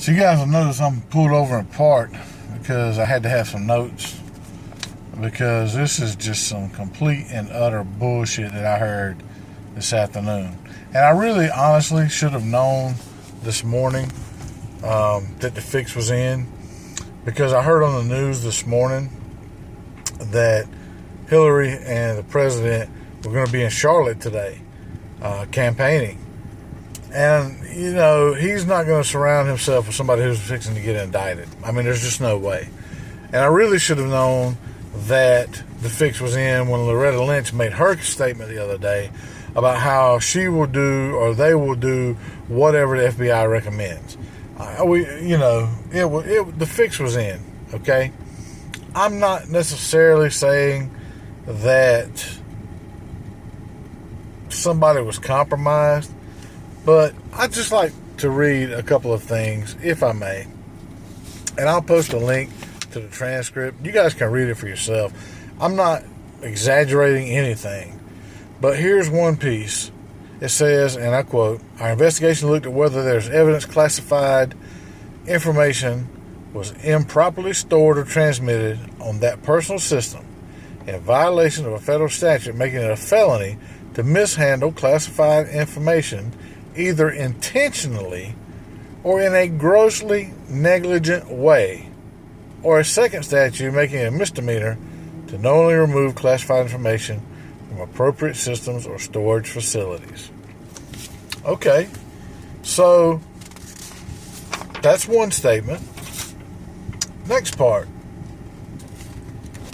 So you guys will notice I'm pulled over in park because I had to have some notes, because this is just some complete and utter bullshit that I heard this afternoon. And I really honestly should have known this morning that the fix was in, because I heard on the news this morning that Hillary and the president were going to be in Charlotte today campaigning. And, you know, he's not going to surround himself with somebody who's fixing to get indicted. I mean, there's just no way. And I really should have known that the fix was in when Loretta Lynch made her statement the other day about how she will do, or they will do, whatever the FBI recommends. The fix was in, okay? I'm not necessarily saying that somebody was compromised, but I'd just like to read a couple of things, if I may. And I'll post a link to the transcript. You guys can read it for yourself. I'm not exaggerating anything. But here's one piece. It says, and I quote, "Our investigation looked at whether there's evidence classified information was improperly stored or transmitted on that personal system in violation of a federal statute making it a felony to mishandle classified information either intentionally or in a grossly negligent way, or a second statute making it a misdemeanor to knowingly remove classified information from appropriate systems or storage facilities." Okay, so that's one statement. Next part.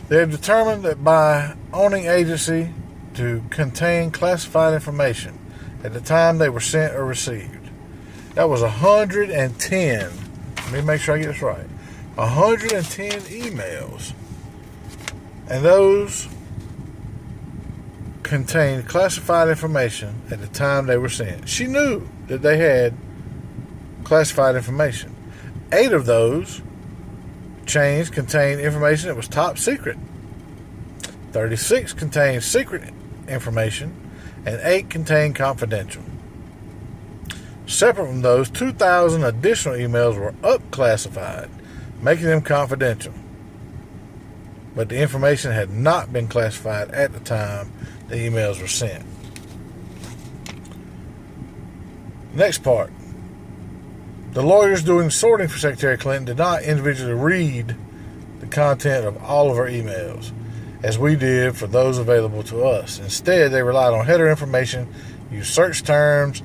They have determined that by owning agency to contain classified information at the time they were sent or received. That was 110. Let me make sure I get this right. 110 emails. And those contained classified information at the time they were sent. She knew that they had classified information. 8 of those chains contained information that was top secret. 36 contained secret information, and 8 contained confidential. Separate from those, 2,000 additional emails were up-classified, making them confidential. But the information had not been classified at the time the emails were sent. Next part. The lawyers doing sorting for Secretary Clinton did not individually read the content of all of her emails, as we did for those available to us. Instead, they relied on header information, used search terms,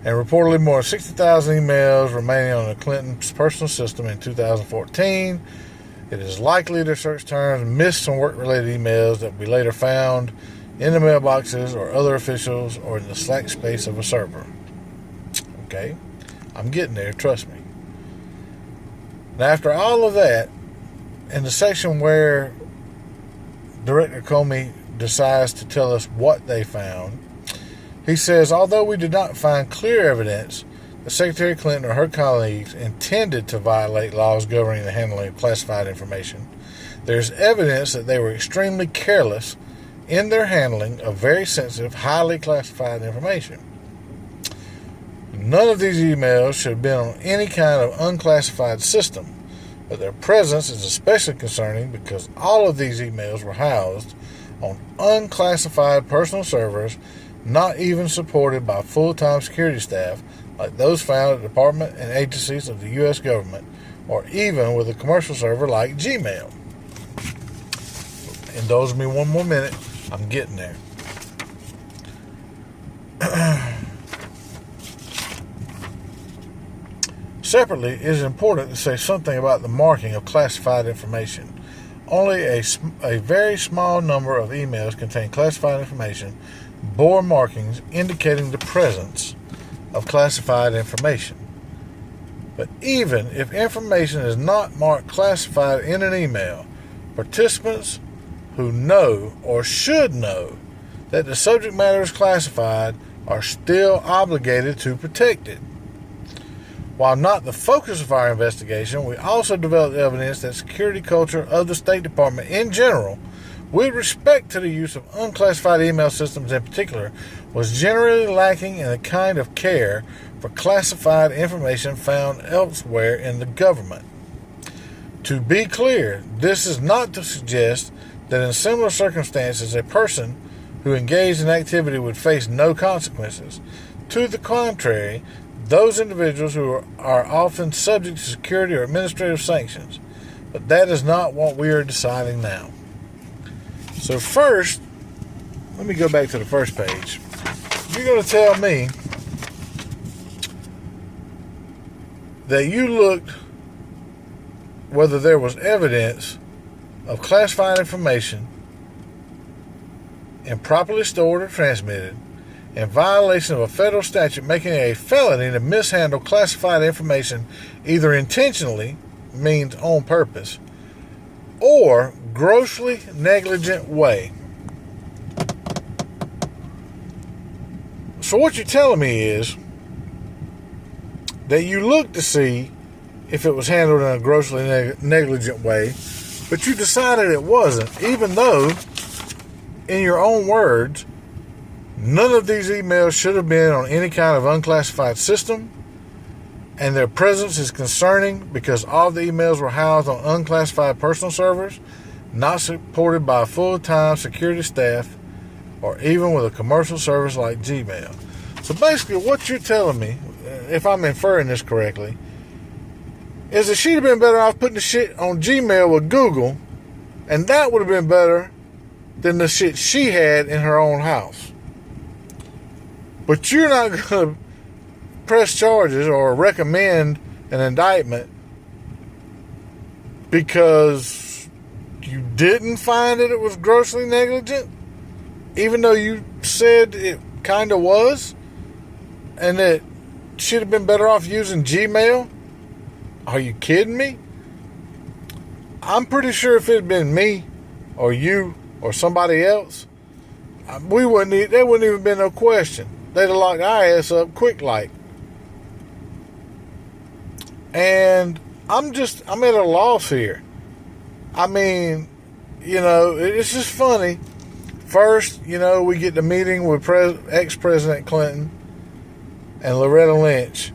and reportedly more than 60,000 emails remaining on the Clinton's personal system in 2014. It is likely their search terms missed some work-related emails that we later found in the mailboxes or other officials or in the slack space of a server. Okay, I'm getting there, trust me. Now, after all of that, in the section where Director Comey decides to tell us what they found, he says, although we did not find clear evidence that Secretary Clinton or her colleagues intended to violate laws governing the handling of classified information, there's evidence that they were extremely careless in their handling of very sensitive, highly classified information. None of these emails should have been on any kind of unclassified system, but their presence is especially concerning because all of these emails were housed on unclassified personal servers, not even supported by full-time security staff like those found at department and agencies of the U.S. government, or even with a commercial server like Gmail. Indulge me one more minute. I'm getting there. Separately, it is important to say something about the marking of classified information. Only a very small number of emails contain classified information bore markings indicating the presence of classified information. But even if information is not marked classified in an email, participants who know or should know that the subject matter is classified are still obligated to protect it. While not the focus of our investigation, we also developed evidence that security culture of the State Department in general, with respect to the use of unclassified email systems in particular, was generally lacking in the kind of care for classified information found elsewhere in the government. To be clear, this is not to suggest that in similar circumstances a person who engaged in activity would face no consequences. To the contrary, those individuals who are often subject to security or administrative sanctions. But that is not what we are deciding now. So first, let me go back to the first page. You're going to tell me that you looked whether there was evidence of classified information improperly stored or transmitted in violation of a federal statute making it a felony to mishandle classified information either intentionally, means on purpose, or grossly negligent way. So what you're telling me is that you looked to see if it was handled in a grossly negligent way, but you decided it wasn't, even though, in your own words, none of these emails should have been on any kind of unclassified system, and their presence is concerning because all the emails were housed on unclassified personal servers, not supported by a full-time security staff, or even with a commercial service like Gmail. So basically what you're telling me, if I'm inferring this correctly, is that she'd have been better off putting the shit on Gmail with Google, and that would have been better than the shit she had in her own house. But you're not going to press charges or recommend an indictment because you didn't find that it was grossly negligent, even though you said it kind of was, and that she'd have been better off using Gmail? Are you kidding me? I'm pretty sure if it had been me or you or somebody else, there wouldn't even been no question. They'd have locked our ass up quick like. And I'm at a loss here. I mean, it's just funny. First, we get the meeting with ex-President Clinton and Loretta Lynch.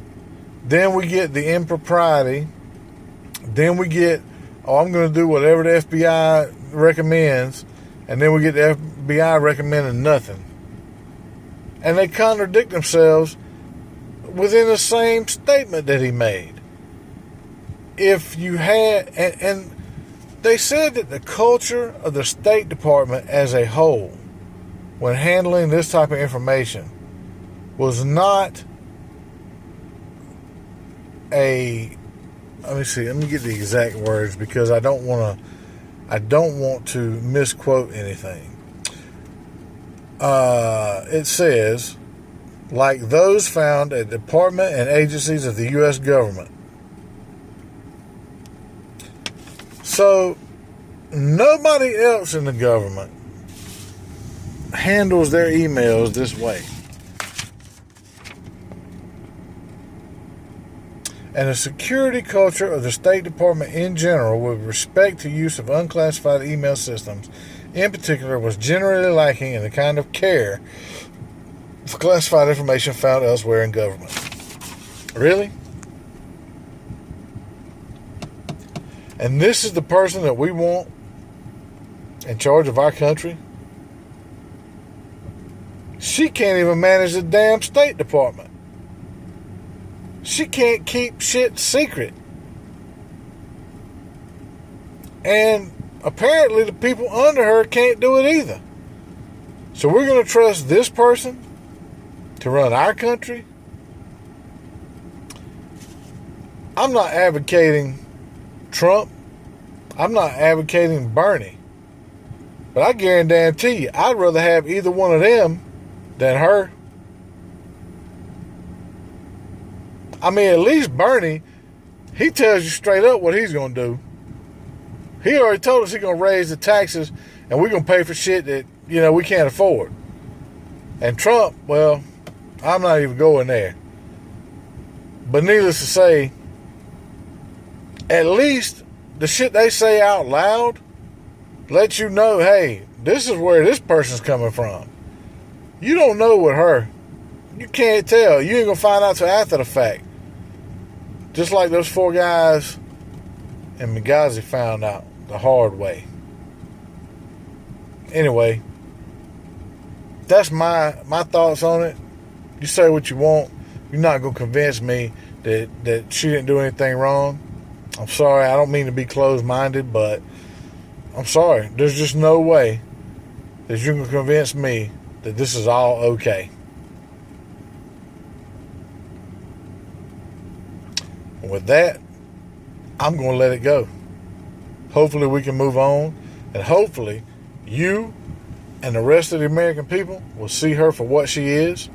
Then we get the impropriety. Then we get, I'm going to do whatever the FBI recommends. And then we get the FBI recommending nothing. And they contradict themselves within the same statement that he made. If you had, and they said that the culture of the State Department as a whole, when handling this type of information, was not let me get the exact words because I don't want to misquote anything. It says, like those found at department and agencies of the U.S. government. So, nobody else in the government handles their emails this way. And the security culture of the State Department in general, with respect to use of unclassified email systems, in particular, was generally lacking in the kind of care for classified information found elsewhere in government. Really? And this is the person that we want in charge of our country? She can't even manage the damn State Department. She can't keep shit secret. And apparently the people under her can't do it either. So we're going to trust this person to run our country? I'm not advocating Trump. I'm not advocating Bernie. But I guarantee you, I'd rather have either one of them than her. I mean, at least Bernie, he tells you straight up what he's going to do. He already told us he's going to raise the taxes and we're going to pay for shit that, we can't afford. And Trump, well, I'm not even going there. But needless to say, at least the shit they say out loud lets you know, hey, this is where this person's coming from. You don't know what her You can't tell. You ain't going to find out till after the fact. Just like those 4 guys in Benghazi found out the hard way. Anyway, that's my thoughts on it. You say what you want. You're not going to convince me that she didn't do anything wrong. I'm sorry. I don't mean to be closed-minded, but I'm sorry. There's just no way that you can convince me that this is all okay. And with that, I'm going to let it go. Hopefully we can move on, and hopefully you and the rest of the American people will see her for what she is,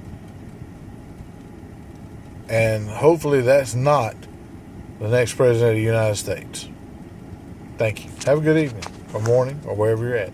and hopefully that's not the next president of the United States. Thank you. Have a good evening or morning or wherever you're at.